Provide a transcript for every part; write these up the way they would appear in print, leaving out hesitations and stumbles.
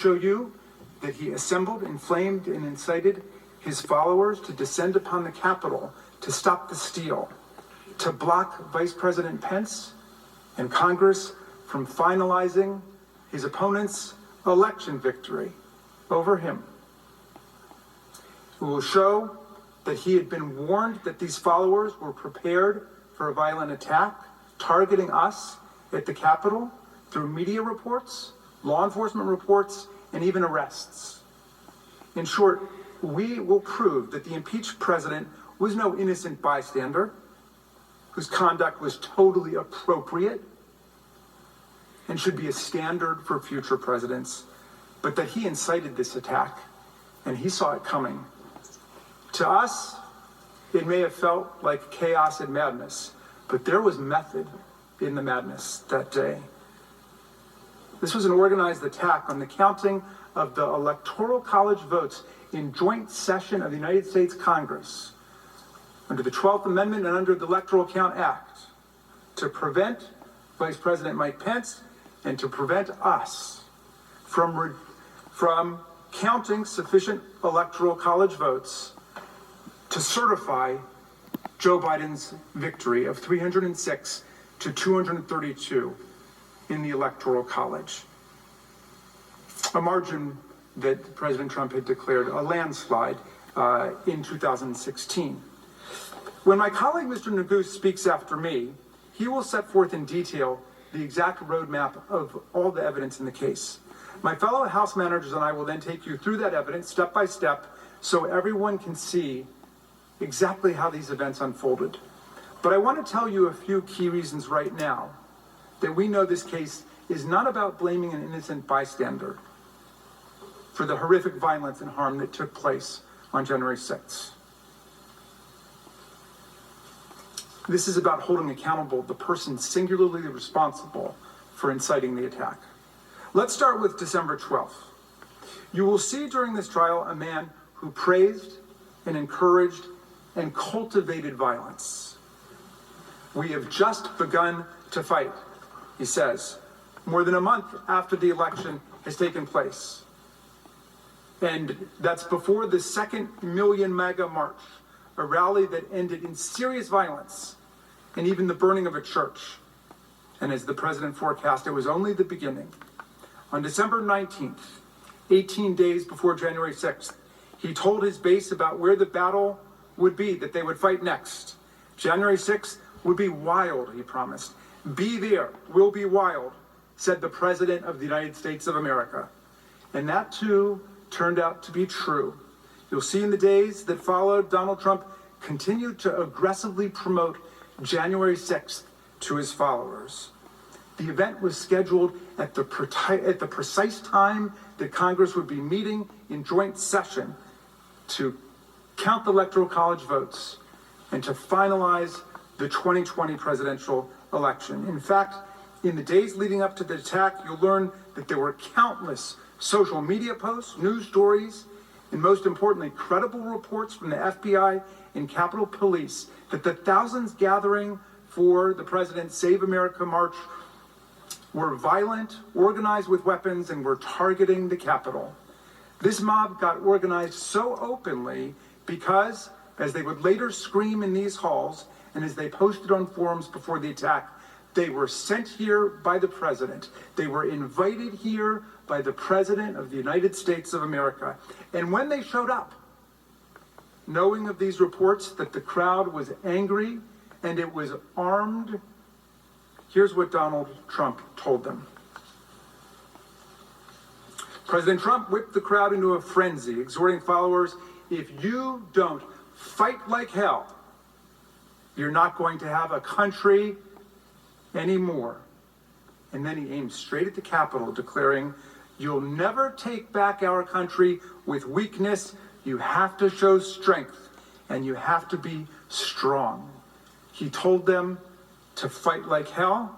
show you that he assembled, inflamed, and incited his followers to descend upon the Capitol to stop the steal, to block Vice President Pence and Congress from finalizing his opponent's election victory over him. It will show that he had been warned that these followers were prepared for a violent attack, targeting us at the Capitol through media reports, law enforcement reports, and even arrests. In short, we will prove that the impeached president was no innocent bystander, whose conduct was totally appropriate and should be a standard for future presidents, but that he incited this attack and he saw it coming. To us, it may have felt like chaos and madness, but there was method in the madness that day. This was an organized attack on the counting of the Electoral College votes in joint session of the United States Congress under the 12th Amendment and under the Electoral Count Act to prevent Vice President Mike Pence and to prevent us from counting sufficient Electoral College votes to certify Joe Biden's victory of 306 to 232 in the Electoral College, a margin that President Trump had declared a landslide in 2016. When my colleague, Mr. Neguse, speaks after me, he will set forth in detail the exact roadmap of all the evidence in the case. My fellow House managers and I will then take you through that evidence step by step so everyone can see exactly how these events unfolded. But I want to tell you a few key reasons right now that we know this case is not about blaming an innocent bystander for the horrific violence and harm that took place on January 6th. This is about holding accountable the person singularly responsible for inciting the attack. Let's start with December 12th. You will see during this trial a man who praised and encouraged and cultivated violence. We have just begun to fight, he says, more than a month after the election has taken place. And that's before the second Million MAGA March, a rally that ended in serious violence and even the burning of a church. And as the president forecast, it was only the beginning. On December 19th, 18 days before January 6th, he told his base about where the battle would be that they would fight next. January 6th would be wild, he promised. Be there, will be wild, said the President of the United States of America. And that too turned out to be true. You'll see in the days that followed, Donald Trump continued to aggressively promote January 6th to his followers. The event was scheduled at the precise time that Congress would be meeting in joint session to count the Electoral College votes and to finalize the 2020 presidential election. In fact, in the days leading up to the attack, you'll learn that there were countless social media posts, news stories, and most importantly, credible reports from the FBI and Capitol Police that the thousands gathering for the President's Save America March were violent, organized with weapons, and were targeting the Capitol. This mob got organized so openly because, as they would later scream in these halls, and as they posted on forums before the attack, they were sent here by the president. They were invited here by the President of the United States of America. And when they showed up, knowing of these reports that the crowd was angry and it was armed, here's what Donald Trump told them. President Trump whipped the crowd into a frenzy, exhorting followers, if you don't fight like hell, you're not going to have a country anymore. And then he aimed straight at the Capitol, declaring, you'll never take back our country with weakness. You have to show strength, and you have to be strong. He told them to fight like hell,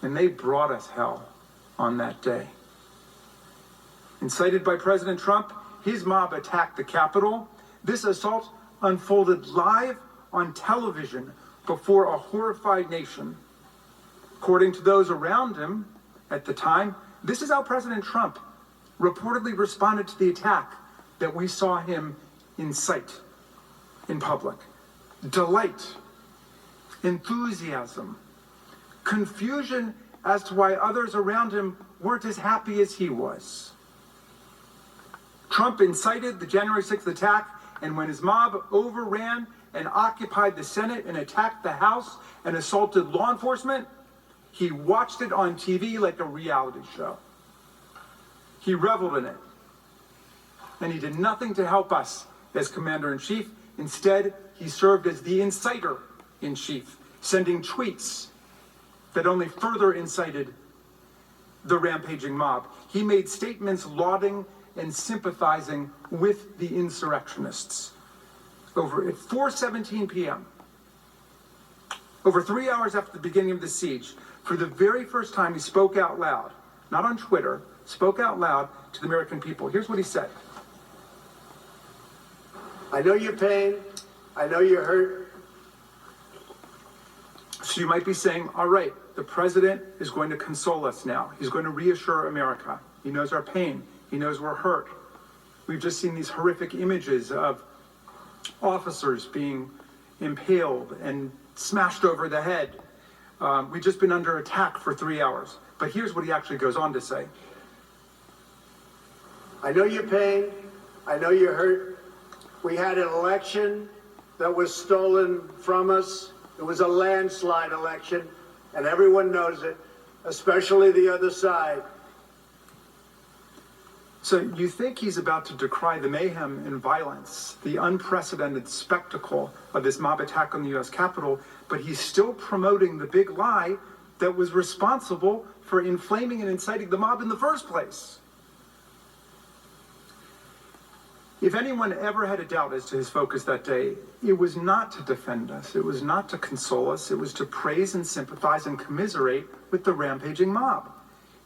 and they brought us hell on that day. Incited by President Trump, his mob attacked the Capitol. This assault unfolded live on television before a horrified nation. According to those around him at the time, this is how President Trump reportedly responded to the attack that we saw him incite in public. Delight, enthusiasm, confusion as to why others around him weren't as happy as he was. Trump incited the January 6th attack, and when his mob overran and occupied the Senate and attacked the House and assaulted law enforcement, he watched it on TV like a reality show. He reveled in it. And he did nothing to help us as commander-in-chief. Instead, he served as the inciter-in-chief, sending tweets that only further incited the rampaging mob. He made statements lauding and sympathizing with the insurrectionists. Over at 4:17 p.m., over 3 hours after the beginning of the siege, for the very first time he spoke out loud, not on Twitter, spoke out loud to the American people. Here's what he said. I know your pain. I know you're hurt. So you might be saying, all right, the president is going to console us now. He's going to reassure America. He knows our pain. He knows we're hurt. We've just seen these horrific images of officers being impaled and smashed over the head. We've just been under attack for 3 hours. But here's what he actually goes on to say. I know your pain. I know you're hurt. We had an election that was stolen from us. It was a landslide election, and everyone knows it, especially the other side. So you think he's about to decry the mayhem and violence, the unprecedented spectacle of this mob attack on the U.S. Capitol, but he's still promoting the big lie that was responsible for inflaming and inciting the mob in the first place. If anyone ever had a doubt as to his focus that day, it was not to defend us, it was not to console us, it was to praise and sympathize and commiserate with the rampaging mob.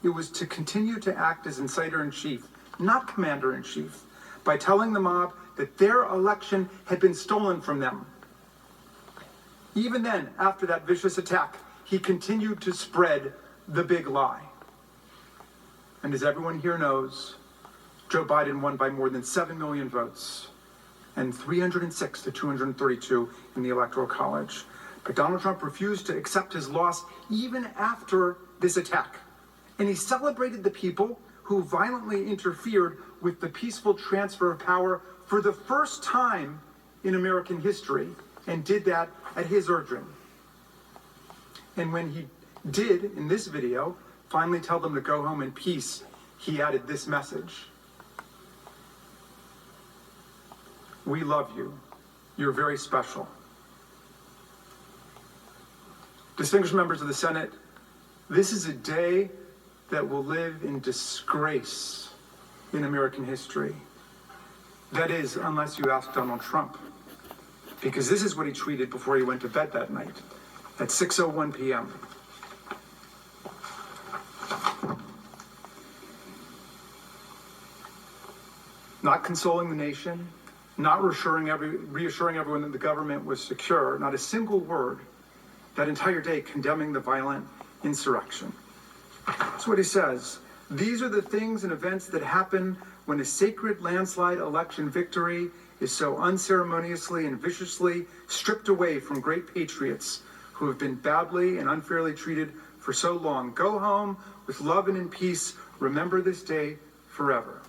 It was to continue to act as inciter-in-chief, not commander-in-chief, by telling the mob that their election had been stolen from them. Even then, after that vicious attack, he continued to spread the big lie. And as everyone here knows, Joe Biden won by more than 7 million votes and 306 to 232 in the Electoral College. But Donald Trump refused to accept his loss even after this attack. And he celebrated the people who violently interfered with the peaceful transfer of power for the first time in American history, and did that at his urging. And when he did, in this video, finally tell them to go home in peace, he added this message. We love you. You're very special. Distinguished members of the Senate, this is a day that will live in disgrace in American history. That is, unless you ask Donald Trump. Because this is what he tweeted before he went to bed that night at 6:01 p.m. Not consoling the nation, not reassuring everyone that the government was secure, not a single word that entire day condemning the violent insurrection. That's what he says. These are the things and events that happen when a sacred landslide election victory is so unceremoniously and viciously stripped away from great patriots who have been badly and unfairly treated for so long. Go home with love and in peace. Remember this day forever.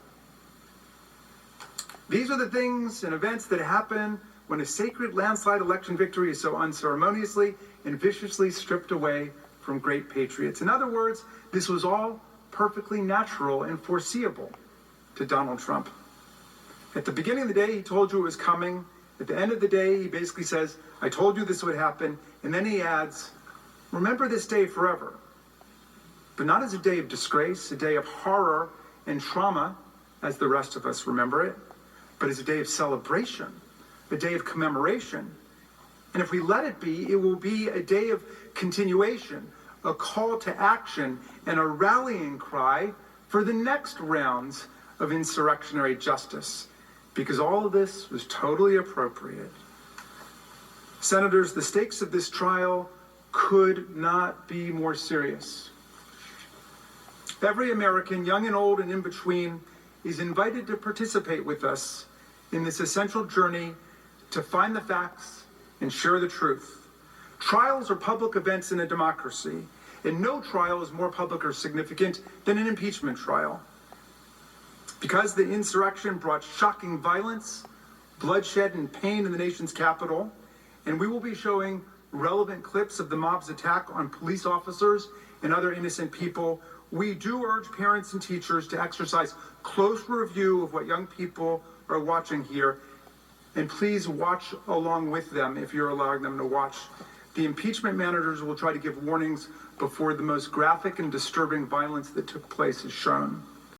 These are the things and events that happen when a sacred landslide election victory is so unceremoniously and viciously stripped away from great patriots. In other words, this was all perfectly natural and foreseeable to Donald Trump. At the beginning of the day, he told you it was coming. At the end of the day, he basically says, I told you this would happen. And then he adds, remember this day forever. But not as a day of disgrace, a day of horror and trauma, as the rest of us remember it, but as a day of celebration, a day of commemoration. And if we let it be, it will be a day of continuation, a call to action, and a rallying cry for the next rounds of insurrectionary justice, because all of this was totally appropriate. Senators, the stakes of this trial could not be more serious. Every American, young and old and in between, is invited to participate with us in this essential journey to find the facts and share the truth. Trials are public events in a democracy, and no trial is more public or significant than an impeachment trial. Because the insurrection brought shocking violence, bloodshed, and pain in the nation's capital, and we will be showing relevant clips of the mob's attack on police officers and other innocent people, we do urge parents and teachers to exercise close review of what young people are watching here, and please watch along with them if you're allowing them to watch. The impeachment managers will try to give warnings before the most graphic and disturbing violence that took place is shown.